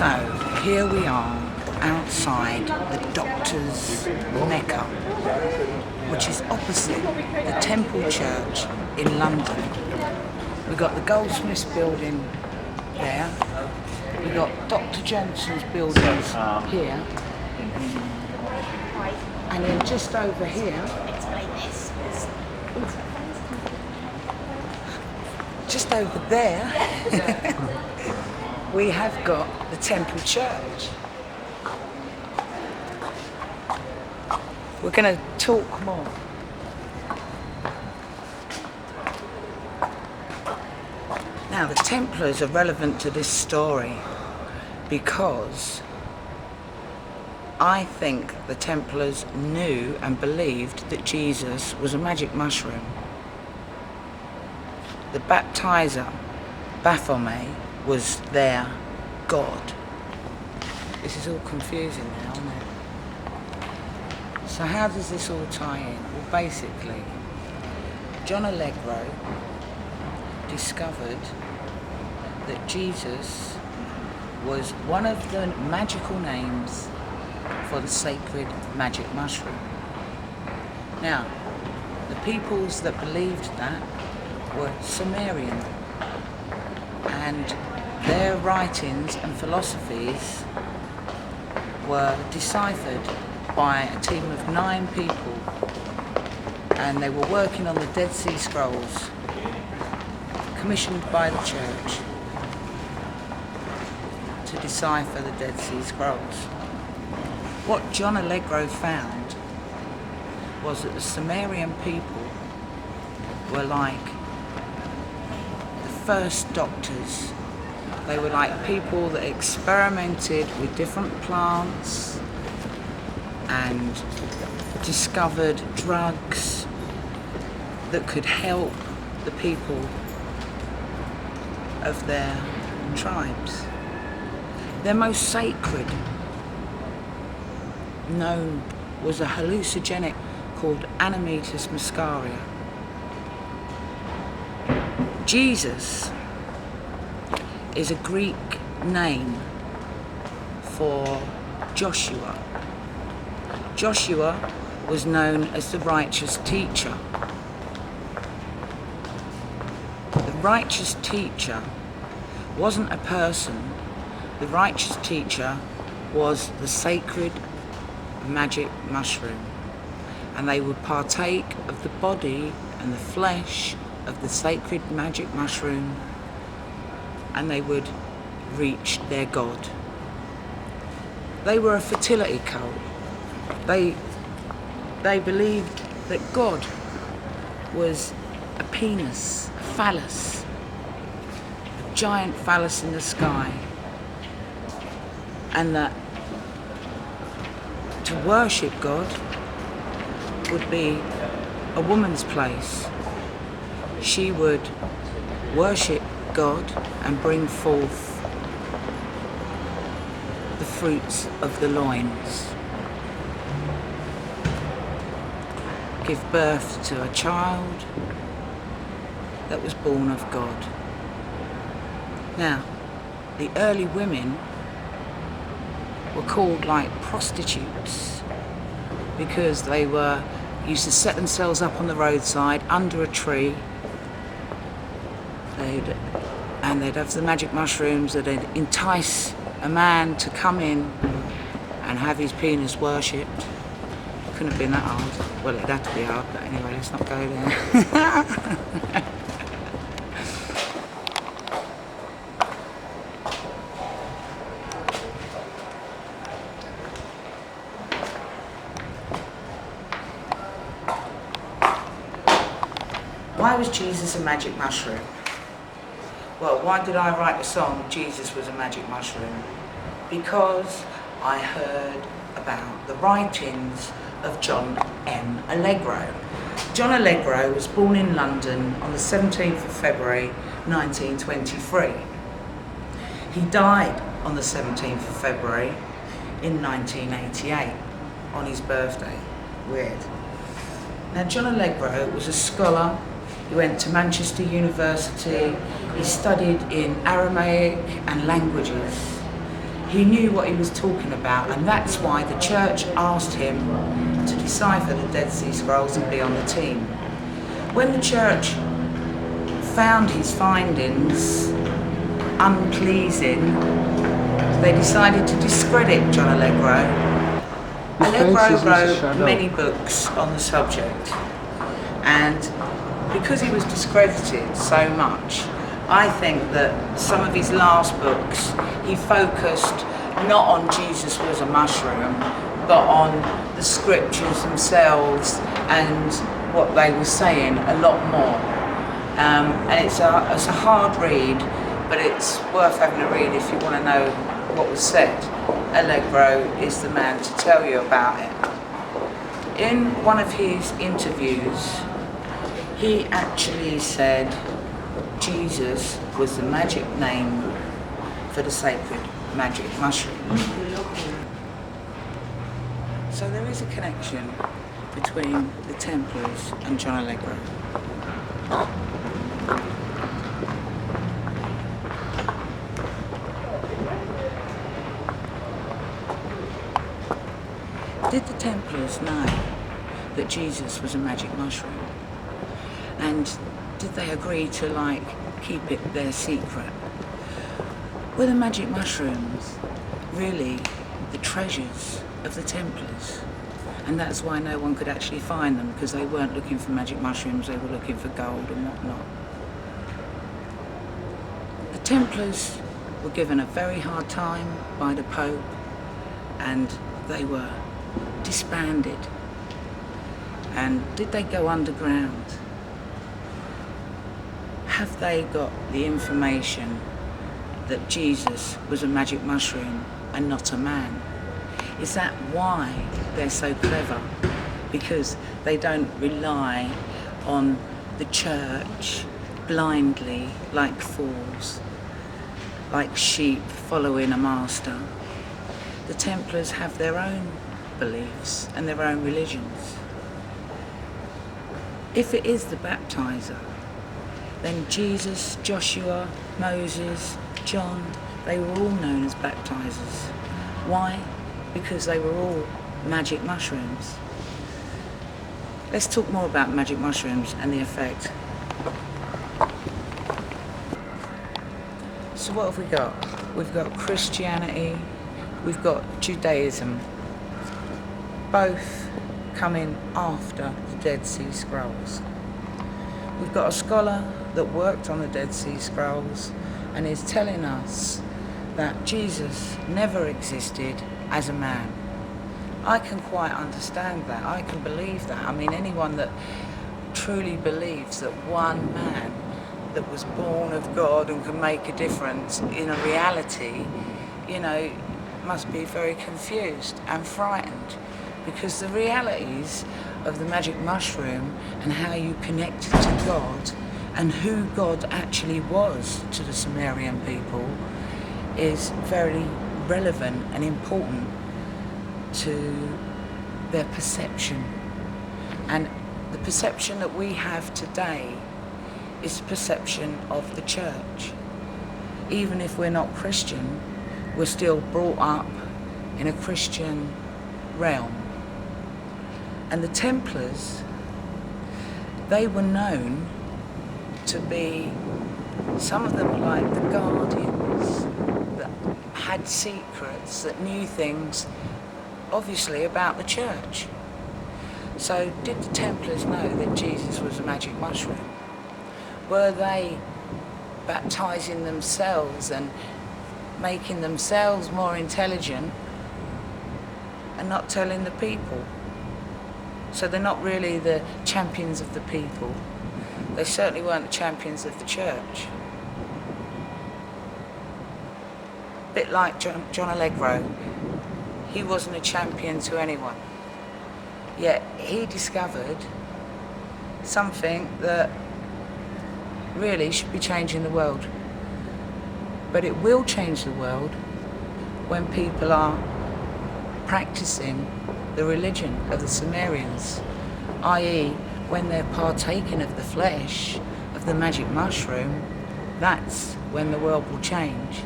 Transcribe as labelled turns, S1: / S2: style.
S1: So here we are outside the Doctor's Mecca, which is opposite the Temple Church in London. We've got the Goldsmiths building there. We've got Dr. Johnson's buildings here. And then just over here, just over there, we have got the Temple Church. We're going to talk more. Now, the Templars are relevant to this story because I think the Templars knew and believed that Jesus was a magic mushroom. The baptizer, Baphomet, was their god. This is all confusing now, isn't it? So how does this all tie in? Well, basically, John Allegro discovered that Jesus was one of the magical names for the sacred magic mushroom. Now, the peoples that believed that were Sumerian, and their writings and philosophies were deciphered by a team of 9 people, and they were working on the Dead Sea Scrolls commissioned by the church to decipher the Dead Sea Scrolls. What John Allegro found was that the Sumerian people were like the first doctors. They were like people that experimented with different plants and discovered drugs that could help the people of their tribes. Their most sacred known was a hallucinogenic called Animatus muscaria. Jesus is a Greek name for Joshua. Joshua was known as the righteous teacher. The righteous teacher wasn't a person. The righteous teacher was the sacred magic mushroom, and they would partake of the body and the flesh of the sacred magic mushroom, and they would reach their God. They were a fertility cult. They believed that God was a penis, a phallus, a giant phallus in the sky, and that to worship God would be a woman's place. She would worship God and bring forth the fruits of the loins, give birth to a child that was born of God. Now, the early women were called like prostitutes because they used to set themselves up on the roadside under a tree. They'd have the magic mushrooms that'd entice a man to come in and have his penis worshipped. Couldn't have been that hard. Well, it'd have to be hard, but anyway, let's not go there. Why was Jesus a magic mushroom? Well, why did I write a song, Jesus was a magic mushroom? Because I heard about the writings of John M. Allegro. John Allegro was born in London on the 17th of February 1923. He died on the 17th of February in 1988 on his birthday. Weird. Now, John Allegro was a scholar. He went to Manchester University. He studied in Aramaic and languages. He knew what he was talking about, and that's why the church asked him to decipher the Dead Sea Scrolls and be on the team. When the church found his findings unpleasing, they decided to discredit John Allegro. Allegro wrote many books on the subject, and because he was discredited so much, I think that some of his last books he focused not on Jesus was a mushroom, but on the scriptures themselves and what they were saying a lot more. And it's a hard read, but it's worth having a read if you want to know what was said. Allegro is the man to tell you about it. In one of his interviews, he actually said Jesus was the magic name for the sacred magic mushroom. So there is a connection between the Templars and John Allegro. Did the Templars know that Jesus was a magic mushroom? And did they agree to keep it their secret? Were the magic mushrooms really the treasures of the Templars? And that's why no one could actually find them, because they weren't looking for magic mushrooms, they were looking for gold and whatnot. The Templars were given a very hard time by the Pope, and they were disbanded. And did they go underground? Have they got the information that Jesus was a magic mushroom and not a man? Is that why they're so clever? Because they don't rely on the church blindly like fools, like sheep following a master. The Templars have their own beliefs and their own religions. If it is the baptizer, then Jesus, Joshua, Moses, John, they were all known as baptizers. Why? Because they were all magic mushrooms. Let's talk more about magic mushrooms and the effect. So what have we got? We've got Christianity, we've got Judaism, both coming after the Dead Sea Scrolls. We've got a scholar that worked on the Dead Sea Scrolls and is telling us that Jesus never existed as a man. I can quite understand that. I can believe that. I mean, anyone that truly believes that one man that was born of God and can make a difference in a reality, must be very confused and frightened, because the realities of the magic mushroom and how you connected to God and who God actually was to the Sumerian people is very relevant and important to their perception. And the perception that we have today is the perception of the church. Even if we're not Christian, we're still brought up in a Christian realm. And the Templars, they were known to be, some of them were like the guardians that had secrets, that knew things, obviously, about the church. So did the Templars know that Jesus was a magic mushroom? Were they baptizing themselves and making themselves more intelligent and not telling the people? So they're not really the champions of the people. They certainly weren't the champions of the church. A bit like John Allegro, he wasn't a champion to anyone. Yet he discovered something that really should be changing the world. But it will change the world when people are practicing the religion of the Sumerians, i.e. when they're partaking of the flesh of the magic mushroom. That's when the world will change.